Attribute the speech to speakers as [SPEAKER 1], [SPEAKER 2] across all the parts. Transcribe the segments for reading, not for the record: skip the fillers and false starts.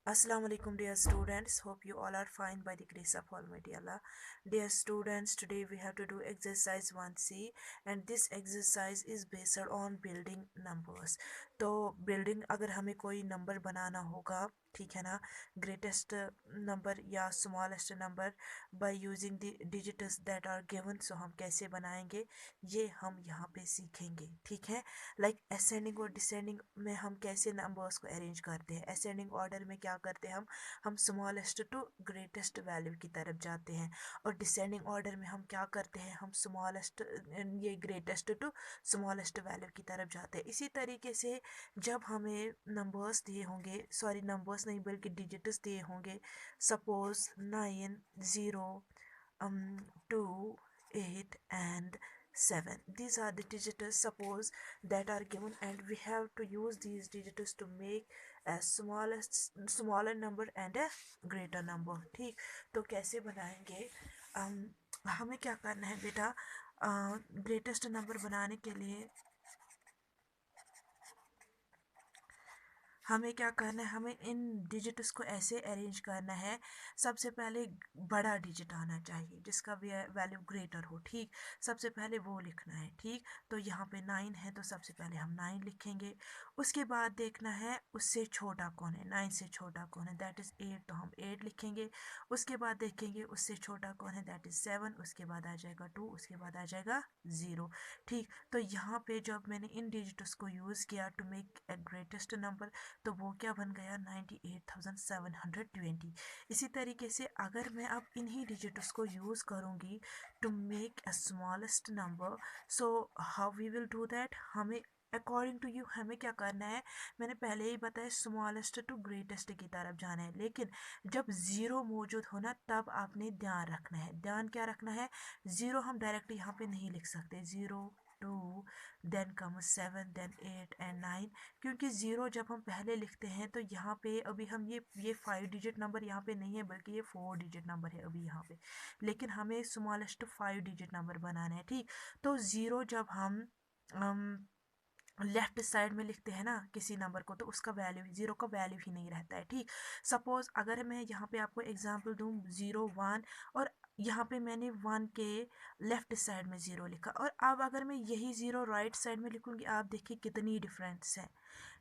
[SPEAKER 1] Assalamu alaikum dear students, hope you all are fine by the grace of Almighty Allah. Dear students, today we have to do exercise 1C and this exercise is based on building numbers. तो building अगर हमें कोई number बनाना होगा, ठीक है ना, greatest number या smallest number by using the digits that are given, so हम कैसे बनाएंगे ये हम यहाँ पे सीखेंगे, ठीक है। लाइक असेंडिंग और डिसेंडिंग में हम कैसे नंबर्स को अरेंज करते हैं। असेंडिंग ऑर्डर में क्या करते हैं, हम स्मॉलेस्ट टू ग्रेटेस्ट वैल्यू की तरफ जाते हैं, और डिसेंडिंग ऑर्डर में हम क्या करते हैं, हम स्मॉलेस्ट ये ग्रेटेस्ट टू स्मॉलेस्ट वैल्यू की तरफ जाते हैं। इसी तरीके से जब हमें नंबर्स दिए होंगे, सॉरी नंबर्स नहीं बल्कि डिजिट्स दिए होंगे, suppose 9, 0, 2, 8 and 7. These are the digits suppose that are given, and we have to use these digits to make a smaller number and a greater number। ठीक, तो कैसे बनाएंगे, हमें क्या करना है बेटा, ग्रेटेस्ट नंबर बनाने के लिए हमें क्या करना है, हमें इन डिजिट्स को ऐसे अरेंज करना है। सबसे पहले बड़ा डिजिट आना चाहिए जिसका वैल्यू ग्रेटर हो, ठीक, सबसे पहले वो लिखना है। ठीक, तो यहाँ पे 9 है तो सबसे पहले हम 9 लिखेंगे। उसके बाद देखना है उससे छोटा कौन है, 9 से छोटा कौन है, दैट इज़ 8, तो हम 8 लिखेंगे। उसके बाद देखेंगे उससे छोटा कौन है, दैट इज़ 7, उसके बाद आ जाएगा 2, उसके बाद आ जाएगा 0। ठीक, तो यहाँ पे जब मैंने इन डिजिट्स को यूज़ किया to make a greatest number, तो वो क्या बन गया, 98,720। इसी तरीके से अगर मैं अब इन्हीं डिजिट्स को यूज़ करूँगी to make a smallest number, so how we will do that, हमें अकॉर्डिंग टू यू हमें क्या करना है, मैंने पहले ही बताया स्मॉलेस्ट टू ग्रेटेस्ट की तरफ जाना है, लेकिन जब ज़ीरो मौजूद होना तब आपने ध्यान रखना है। ध्यान क्या रखना है, ज़ीरो हम डायरेक्ट यहाँ पे नहीं लिख सकते, 0, 2, देन कम 7, देन 8 एंड 9, क्योंकि ज़ीरो जब हम पहले लिखते हैं तो यहाँ पे अभी हम ये 5 डिजिट नंबर यहाँ पे नहीं है बल्कि ये 4 डिजिट नंबर है अभी यहाँ पे, लेकिन हमें स्मॉलेस्ट 5 डिजिट नंबर बनाना है। ठीक, तो ज़ीरो जब हम लेफ्ट साइड में लिखते हैं ना किसी नंबर को, तो उसका वैल्यू, ज़ीरो का वैल्यू ही नहीं रहता है। ठीक, सपोज़ अगर मैं यहाँ पे आपको एग्जांपल दूँ 0, 1, और यहाँ पे मैंने 1 के लेफ्ट साइड में ज़ीरो लिखा, और अब अगर मैं यही ज़ीरो राइट साइड में लिखूँगी, आप देखिए कितनी डिफरेंस है।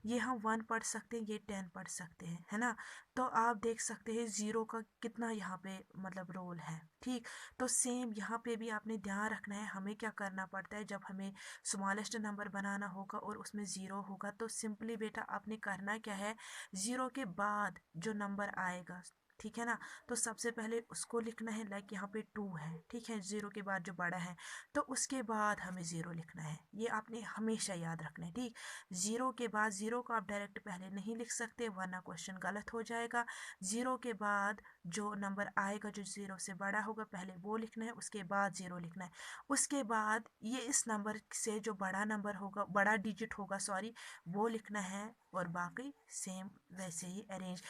[SPEAKER 1] ये हम 1 पढ़ सकते हैं, ये 10 पढ़ सकते हैं, है ना। तो आप देख सकते हैं ज़ीरो का कितना यहाँ पे मतलब रोल है। ठीक, तो सेम यहाँ पे भी आपने ध्यान रखना है, हमें क्या करना पड़ता है जब हमें स्मॉलेस्ट नंबर बनाना होगा और उसमें ज़ीरो होगा, तो सिंपली बेटा आपने करना क्या है, ज़ीरो के बाद जो नंबर आएगा, ठीक है ना, तो सबसे पहले उसको लिखना है। लाइक यहाँ पे 2 है, ठीक है, ज़ीरो के बाद जो बड़ा है, तो उसके बाद हमें ज़ीरो लिखना है, ये आपने हमेशा याद रखना है। ठीक, ज़ीरो के बाद, ज़ीरो को आप डायरेक्ट पहले नहीं लिख सकते वरना क्वेश्चन गलत हो जाएगा। ज़ीरो के बाद जो नंबर आएगा जो ज़ीरो से बड़ा होगा पहले वो लिखना है, उसके बाद ज़ीरो लिखना है। उसके बाद ये इस नंबर से जो बड़ा नंबर होगा, बड़ा डिजिट होगा सॉरी, वो लिखना है, और बाकी सेम वैसे ही अरेंज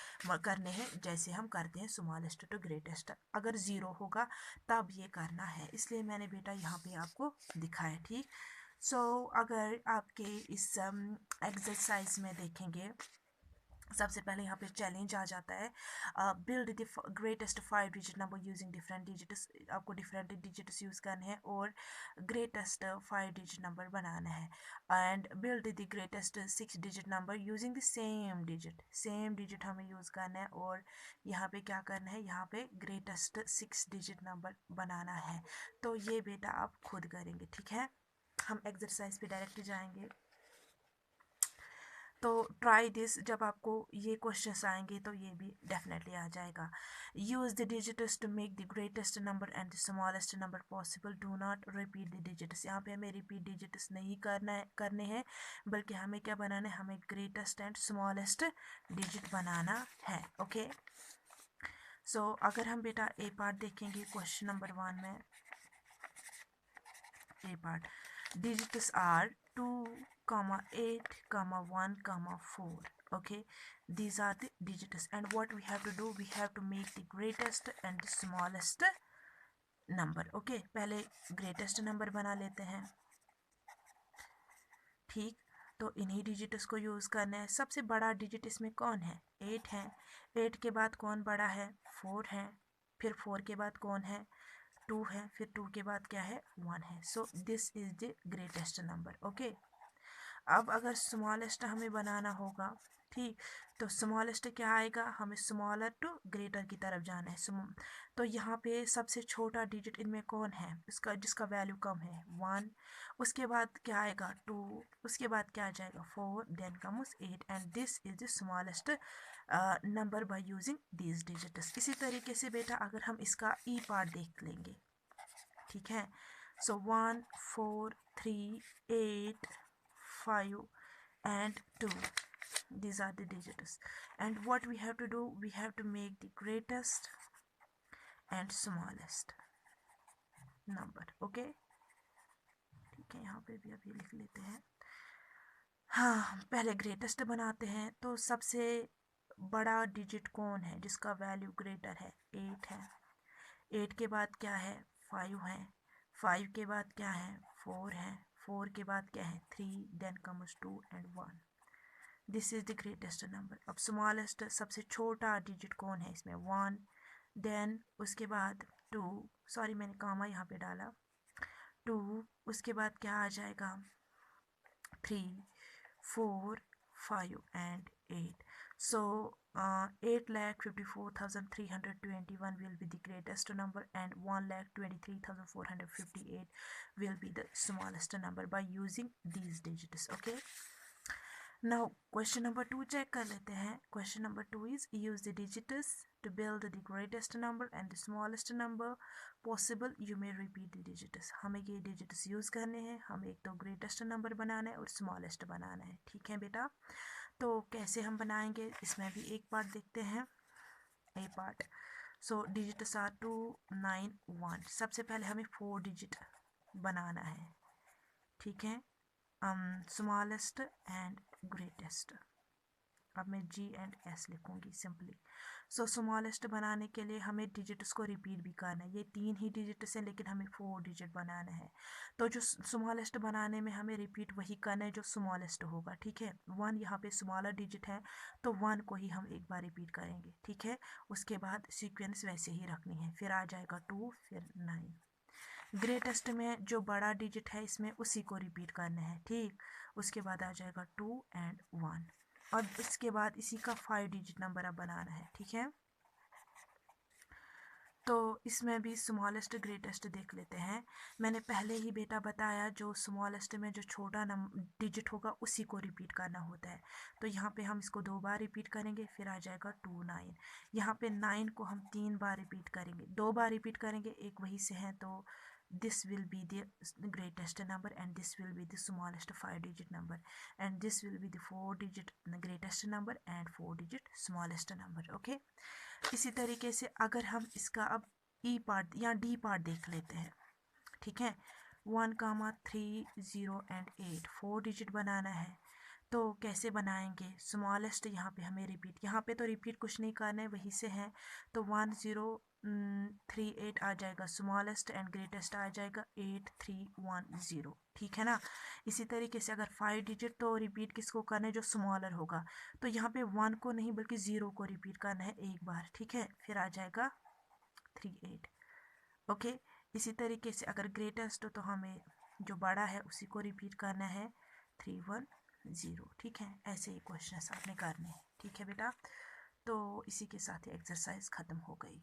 [SPEAKER 1] करने हैं जैसे हम करते हैं स्मॉलेस्ट टू ग्रेटेस्ट। अगर ज़ीरो होगा तब ये करना है, इसलिए मैंने बेटा यहाँ पे आपको दिखाया। ठीक, सो अगर आपके इस एक्सरसाइज में देखेंगे, सबसे पहले यहाँ पे चैलेंज आ जाता है, build the greatest 5 digit number using different digits, आपको डिफरेंट डिजिट्स यूज़ करने हैं और ग्रेटेस्ट 5 डिजिट नंबर बनाना है, and build the greatest 6 digit number using the same digit हमें यूज़ करना है, और यहाँ पे क्या करना है, यहाँ पे ग्रेटेस्ट 6 डिजिट नंबर बनाना है। तो ये बेटा आप खुद करेंगे, ठीक है। हम एक्सरसाइज पे डायरेक्ट जाएंगे, तो ट्राई दिस, जब आपको ये क्वेश्चंस आएंगे तो ये भी डेफिनेटली आ जाएगा। Use the digits to make the greatest number and the smallest number possible, do not repeat the digits. यहाँ पे हमें रिपीट डिजिट्स नहीं करने हैं, बल्कि हमें क्या बनाना है, हमें ग्रेटेस्ट एंड स्मॉलेस्ट डिजिट बनाना है। ओके, सो अगर हम बेटा ए पार्ट देखेंगे क्वेश्चन नंबर 1 में, A part. Digits are 2, 8, 1, 4. Okay, these are the digits, and what we have to do, we have to make the greatest and the smallest number. Okay, पहले greatest number बना लेते हैं। ठीक, तो इन्हीं digits को use करना है। सबसे बड़ा डिजिट इसमें कौन है? 8 है। 8 के बाद कौन बड़ा है? 4 है। फिर 4 के बाद कौन है? 2 है। फिर 2 के बाद क्या है? 1 है। So this is the greatest number. Okay, अब अगर स्मॉलेस्ट हमें बनाना होगा, ठीक, तो स्मॉलेस्ट क्या आएगा? हमें स्मॉलर टू ग्रेटर की तरफ जाना है। तो यहाँ पे सबसे छोटा डिजिट इनमें कौन है? इसका जिसका वैल्यू कम है 1। उसके बाद क्या आएगा? 2। उसके बाद क्या आ जाएगा? 4। Then comes 8 and this is the smallest number by using these digits. इसी तरीके से बेटा अगर हम इसका ई पार्ट देख लेंगे, ठीक है। सो 1 4 3 8 5 and 2, these are the digits, and what we have to do, we have to make the greatest and smallest number. okay, ठीक है, यहाँ पे भी अभी लिख लेते हैं। हाँ, पहले ग्रेटेस्ट बनाते हैं। तो सबसे बड़ा डिजिट कौन है जिसका वैल्यू ग्रेटर है? 8 है। 8 के बाद क्या है? 5 है। 5 के बाद क्या है? 4 है। 4 के बाद क्या है? 3। Then comes 2 and 1। This is the greatest number. अब स्मॉलेस्ट सबसे छोटा डिजिट कौन है इसमें? 1। देन उसके बाद 2, सॉरी मैंने कामा यहाँ पे डाला, 2। उसके बाद क्या आ जाएगा? 3 4 5 and 8. So 8,54,321 will be the greatest number and 1,23,458 will be the smallest number by using these digits. Okay, now question number 2 check कर लेते हैं। question number 2 is use the digits to build the greatest number and the smallest number possible. You may repeat the digits. हमें ये digits use करने हैं। हमें एक तो greatest number बनाना है और smallest बनाना है। ठीक है बेटा, तो कैसे हम बनाएंगे इसमें भी एक पार्ट देखते हैं। ए पार्ट, सो digits are 2 9 1। सबसे पहले हमें 4 डिजिट बनाना है, ठीक है, स्मॉलेस्ट एंड ग्रेटेस्ट। अब मैं G एंड S लिखूंगी सिंपली। सो स्मॉलेस्ट बनाने के लिए हमें डिजिट्स को रिपीट भी करना है। ये 3 ही डिजिट्स हैं लेकिन हमें 4 डिजिट बनाना है। तो जो स्मॉलेस्ट बनाने में हमें रिपीट वही करना है जो स्मॉलेस्ट होगा, ठीक है। 1 यहाँ पे स्मॉलर डिजिट है तो 1 को ही हम एक बार रिपीट करेंगे, ठीक है। उसके बाद सीक्वेंस वैसे ही रखनी है, फिर आ जाएगा 2 फिर 9। ग्रेटेस्ट में जो बड़ा डिजिट है इसमें उसी को रिपीट करना है, ठीक। उसके बाद आ जाएगा 2 एंड 1 और इसके बाद इसी का 5 डिजिट नंबर अब बनाना है, ठीक है। तो इसमें भी स्मॉलेस्ट ग्रेटेस्ट देख लेते हैं। मैंने पहले ही बेटा बताया जो स्मॉलेस्ट में जो छोटा डिजिट होगा उसी को रिपीट करना होता है। तो यहाँ पे हम इसको 2 बार रिपीट करेंगे, फिर आ जाएगा 2 9। यहाँ पे 9 को हम 3 बार रिपीट करेंगे, 2 बार रिपीट करेंगे, एक वही से है। तो this will be the greatest number and this will be the smallest 5 digit number and this will be the 4 digit greatest number and 4 digit smallest number. okay, इसी तरीके से अगर हम इसका अब ई पार्ट या डी पार्ट देख लेते हैं, ठीक है। 1 3 0 एंड 8 4 डिजिट बनाना है। तो कैसे बनाएंगे? स्मॉलेस्ट यहाँ पे हमें रिपीट, यहाँ पे तो रिपीट कुछ नहीं करना है, वहीं से है। तो 1 0 3 8 आ जाएगा स्मॉलेस्ट एंड ग्रेटेस्ट आ जाएगा 8 3 1 0, ठीक है ना। इसी तरीके से अगर 5 डिजिट तो रिपीट किसको करना है? जो स्मॉलर होगा। तो यहाँ पे 1 को नहीं बल्कि 0 को रिपीट करना है एक बार, ठीक है। फिर आ जाएगा 3 8। ओके, इसी तरीके से अगर ग्रेटेस्ट तो हमें जो बड़ा है उसी को रिपीट करना है 3 1 0, ठीक है। ऐसे ही क्वेश्चन आपने करने हैं, ठीक है बेटा। तो इसी के साथ ही एक्सरसाइज ख़त्म हो गई।